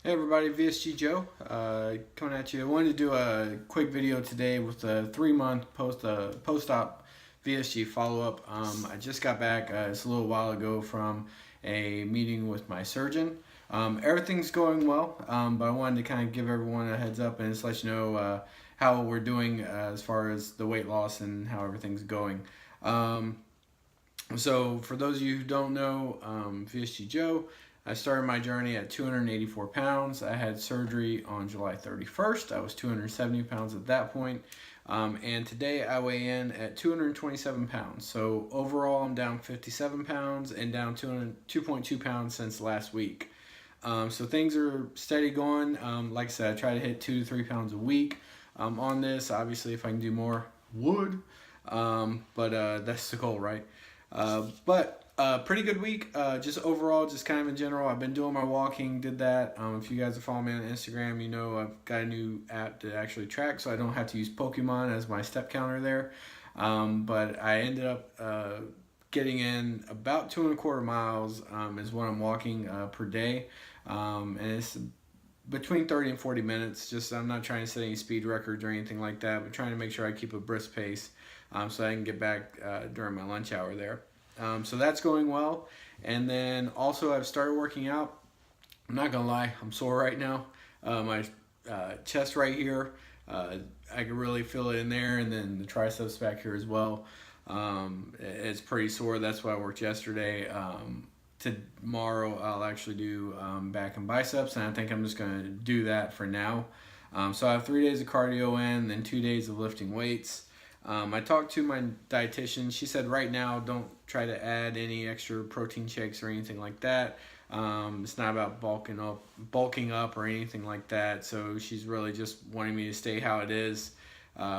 Hey everybody, VSG Joe, coming at you. I wanted to do a quick video today with a 3-month post-op VSG follow-up. I just got back, it's a little while ago from a meeting with my surgeon. Everything's going well, but I wanted to kind of give everyone a heads up and just let you know how we're doing as far as the weight loss and how everything's going. So for those of you who don't know, VSG Joe, I started my journey at 284 pounds. I had surgery on July 31st. I was 270 pounds at that point. And today I weigh in at 227 pounds. So overall I'm down 57 pounds and down 2.2 pounds since last week. So things are steady going. Like I said, I try to hit 2 to 3 pounds a week on this. Obviously if I can do more, would. But that's the goal, right? Pretty good week, just overall, just kind of in general. I've been doing my walking, did that. If you guys are following me on Instagram, you know I've got a new app to actually track, so I don't have to use Pokemon as my step counter there. But I ended up getting in about 2.25 miles is what I'm walking per day. And it's between 30 and 40 minutes. Just I'm not trying to set any speed records or anything like that, but trying to make sure I keep a brisk pace so I can get back during my lunch hour there. So that's going well. And then also I've started working out. I'm not gonna lie, I'm sore right now. My chest right here, I can really feel it in there, and then the triceps back here as well. It's pretty sore. That's why I worked yesterday. Tomorrow I'll actually do back and biceps, and I think I'm just gonna do that for now. So I have 3 days of cardio in, then 2 days of lifting weights. I talked to my dietitian. She said right now don't try to add any extra protein shakes or anything like that. It's not about bulking up or anything like that. So she's really just wanting me to stay how it is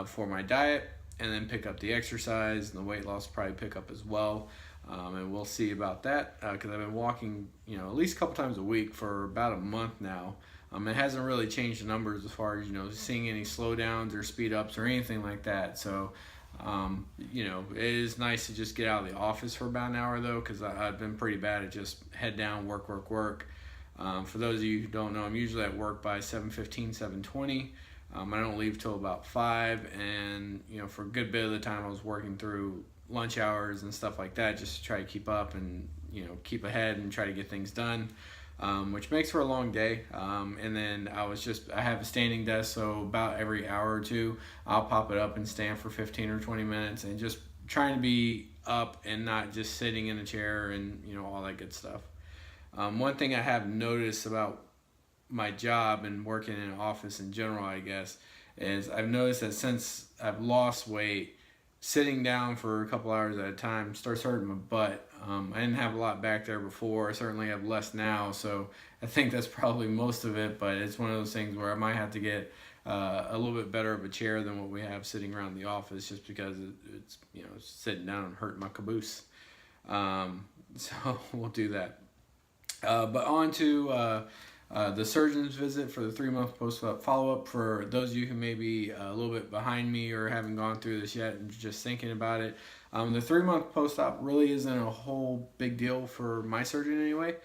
for my diet, and then pick up the exercise, and the weight loss probably pick up as well. And we'll see about that because I've been walking, at least a couple times a week for about a month now. It hasn't really changed the numbers as far as, seeing any slowdowns or speed ups or anything like that. So, it is nice to just get out of the office for about an hour though, because I've been pretty bad at just head down, work. For those of you who don't know, I'm usually at work by 7:15, 7:20. I don't leave till about 5, and, for a good bit of the time I was working through lunch hours and stuff like that just to try to keep up and, keep ahead and try to get things done. Which makes for a long day. And then I have a standing desk, so about every hour or two, I'll pop it up and stand for 15 or 20 minutes and just trying to be up and not just sitting in a chair and, all that good stuff. One thing I have noticed about my job and working in an office in general, I guess, is I've noticed that since I've lost weight, sitting down for a couple hours at a time starts hurting my butt. I didn't have a lot back there before. I certainly have less now, so I think that's probably most of it, but it's one of those things where I might have to get a little bit better of a chair than what we have sitting around the office, just because it's sitting down and hurting my caboose. So we'll do that. But on to the surgeon's visit for the 3-month post-op follow-up. For those of you who may be a little bit behind me or haven't gone through this yet and just thinking about it, the 3-month post-op really isn't a whole big deal for my surgeon anyway.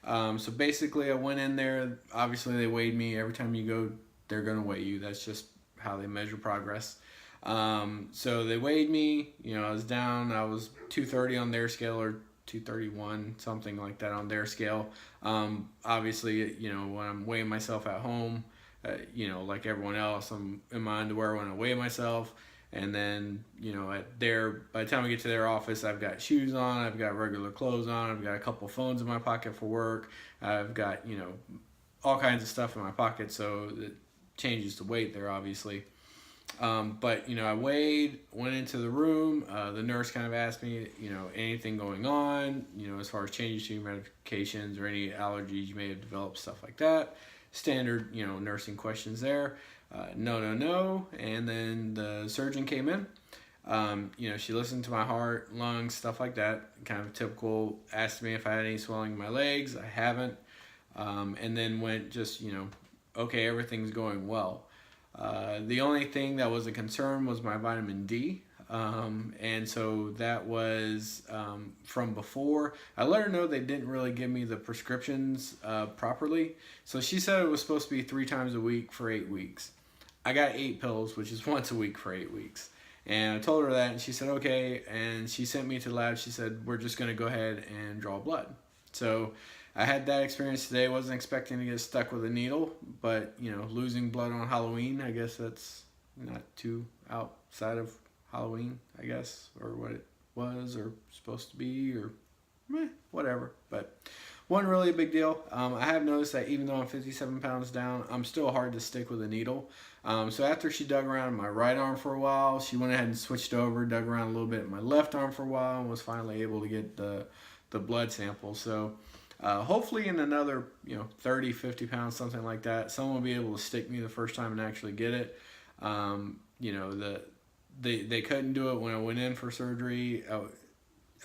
So basically I went in there, obviously they weighed me. Every time you go, they're going to weigh you. That's just how they measure progress. So they weighed me, I was down, I was 230 on their scale, or 231, something like that on their scale. Obviously, when I'm weighing myself at home, like everyone else, I'm in my underwear when I weigh myself. And then, by the time I get to their office, I've got shoes on, I've got regular clothes on, I've got a couple phones in my pocket for work, I've got, all kinds of stuff in my pocket, so it changes the weight there, obviously. I weighed, went into the room. The nurse kind of asked me, anything going on, as far as changes to your medications or any allergies you may have developed, stuff like that. Standard, nursing questions there. No. And then the surgeon came in. She listened to my heart, lungs, stuff like that. Kind of typical. Asked me if I had any swelling in my legs. I haven't. And then went just, okay, everything's going well. The only thing that was a concern was my vitamin D. And so that was from before. I let her know they didn't really give me the prescriptions properly. So she said it was supposed to be 3 times a week for 8 weeks. I got 8 pills, which is once a week for 8 weeks. And I told her that, and she said, okay. And she sent me to the lab. She said, we're just going to go ahead and draw blood. So I had that experience today. Wasn't expecting to get stuck with a needle, but, you know, losing blood on Halloween, I guess that's not too outside of Halloween, I guess, or what it was or supposed to be, or whatever. But wasn't really a big deal. I have noticed that even though I'm 57 pounds down, I'm still hard to stick with a needle. So after she dug around in my right arm for a while, she went ahead and switched over, dug around a little bit in my left arm for a while, and was finally able to get the blood sample. So hopefully in another 30, 50 pounds, something like that, someone will be able to stick me the first time and actually get it. They couldn't do it when I went in for surgery.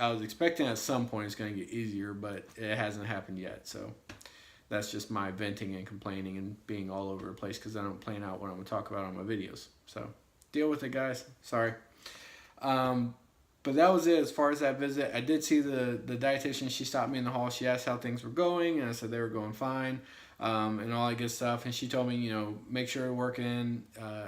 I was expecting at some point it's going to get easier, but it hasn't happened yet. So that's just my venting and complaining and being all over the place because I don't plan out what I'm going to talk about on my videos. So deal with it, guys. Sorry. But that was it as far as that visit. I did see the dietitian. She stopped me in the hall. She asked how things were going, and I said they were going fine, and all that good stuff. And she told me, make sure to work in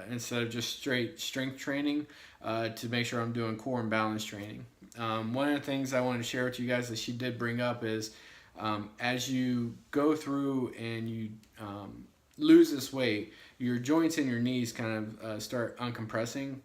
instead of just straight strength training to make sure I'm doing core and balance training. One of the things I wanted to share with you guys that she did bring up is as you go through and you lose this weight, your joints in your knees kind of start uncompressing.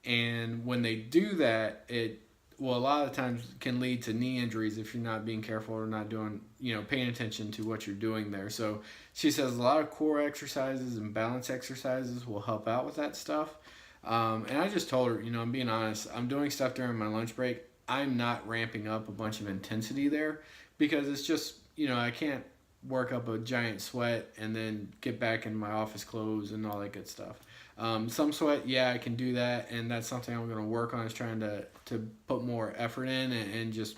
And when they do that, it will a lot of times can lead to knee injuries if you're not being careful or not doing, paying attention to what you're doing there. So she says a lot of core exercises and balance exercises will help out with that stuff. And I just told her, I'm being honest, I'm doing stuff during my lunch break. I'm not ramping up a bunch of intensity there because it's just, I can't work up a giant sweat and then get back in my office clothes and all that good stuff. Some sweat, yeah, I can do that, and that's something I'm going to work on is trying to put more effort in and just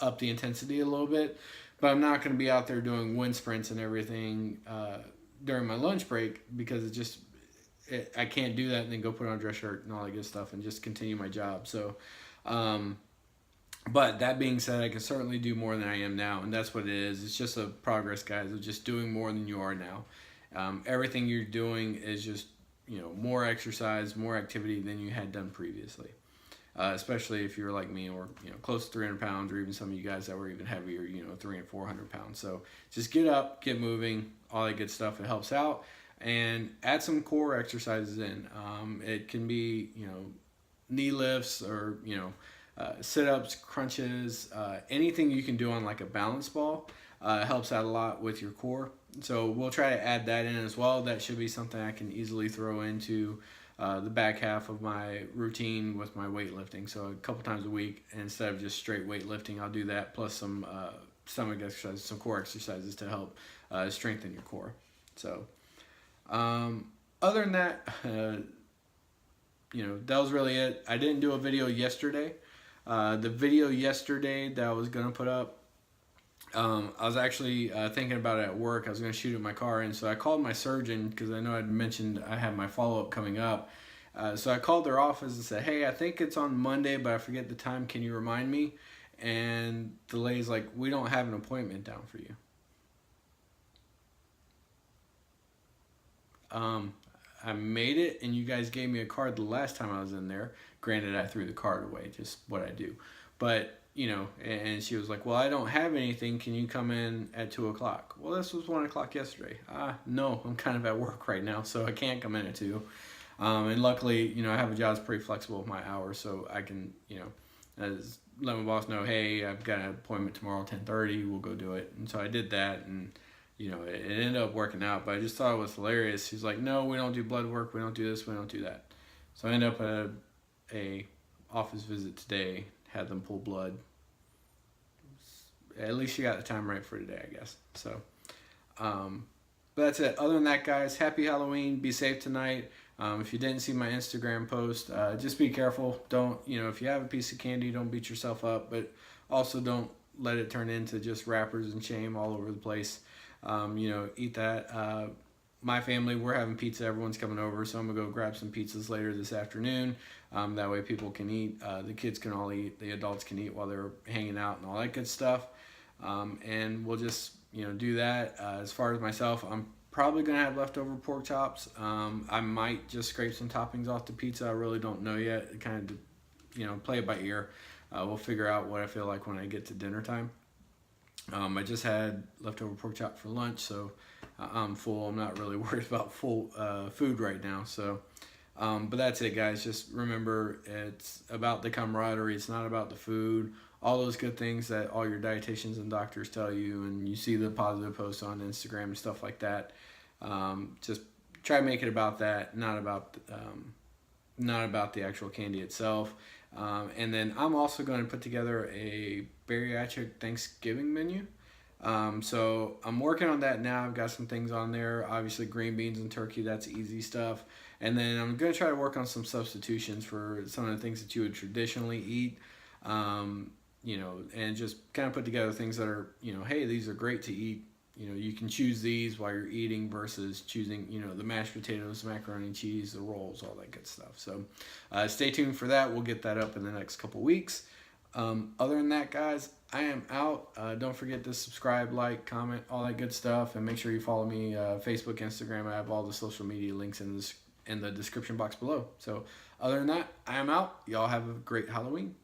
up the intensity a little bit. But I'm not going to be out there doing wind sprints and everything during my lunch break because I can't do that and then go put on a dress shirt and all that good stuff and just continue my job. So, but that being said, I can certainly do more than I am now, and that's what it is. It's just a progress, guys, of just doing more than you are now. Everything you're doing is just more exercise, more activity than you had done previously. Especially if you're like me or, close to 300 pounds or even some of you guys that were even heavier, 300 and 400 pounds. So just get up, get moving, all that good stuff. It helps out. And add some core exercises in. It can be, knee lifts or, sit-ups, crunches, anything you can do on like a balance ball helps out a lot with your core. So we'll try to add that in as well. That should be something I can easily throw into the back half of my routine with my weightlifting. So a couple times a week, instead of just straight weightlifting, I'll do that plus some stomach exercises, some core exercises to help strengthen your core. So other than that, that was really it. I didn't do a video yesterday. The video yesterday that I was going to put up, I was actually thinking about it at work. I was going to shoot it in my car, and so I called my surgeon because I know I'd mentioned I had my follow-up coming up. So I called their office and said, hey, I think it's on Monday, but I forget the time. Can you remind me? And the lady's like, we don't have an appointment down for you. I made it, and you guys gave me a card the last time I was in there. Granted, I threw the card away, just what I do. But and she was like, well, I don't have anything. Can you come in at 2 o'clock? Well, this was 1 o'clock yesterday. No, I'm kind of at work right now, so I can't come in at 2. And luckily, I have a job that's pretty flexible with my hours, so I can, as let my boss know, hey, I've got an appointment tomorrow at 10:30. We'll go do it. And so I did that, and, it ended up working out. But I just thought it was hilarious. She's like, no, we don't do blood work. We don't do this. We don't do that. So I ended up at a office visit today, had them pull blood. At least you got the time right for today, I guess. So, but that's it. Other than that, guys, happy Halloween. Be safe tonight. If you didn't see my Instagram post, just be careful. Don't, if you have a piece of candy, don't beat yourself up, but also don't let it turn into just wrappers and shame all over the place. Eat that. my family, we're having pizza. Everyone's coming over, so I'm gonna go grab some pizzas later this afternoon. That way people can eat. The kids can all eat. The adults can eat while they're hanging out and all that good stuff. And we'll just do that. As far as myself, I'm probably gonna have leftover pork chops. I might just scrape some toppings off the pizza. I really don't know yet. Kind of play it by ear. We'll figure out what I feel like when I get to dinner time. I just had leftover pork chop for lunch, so I'm full. I'm not really worried about full food right now. So, but that's it, guys. Just remember, it's about the camaraderie. It's not about the food. All those good things that all your dietitians and doctors tell you, and you see the positive posts on Instagram and stuff like that. Just try to make it about that, not about the actual candy itself. And then I'm also going to put together a bariatric Thanksgiving menu. So I'm working on that now. I've got some things on there. Obviously, green beans and turkey, that's easy stuff. And then I'm going to try to work on some substitutions for some of the things that you would traditionally eat. And just kind of put together things that are, hey, these are great to eat. You can choose these while you're eating versus choosing, the mashed potatoes, macaroni and cheese, the rolls, all that good stuff. So stay tuned for that. We'll get that up in the next couple weeks. Other than that, guys, I am out. Don't forget to subscribe, like, comment, all that good stuff. And make sure you follow me, Facebook, Instagram. I have all the social media links in the description box below. So other than that, I am out. Y'all have a great Halloween.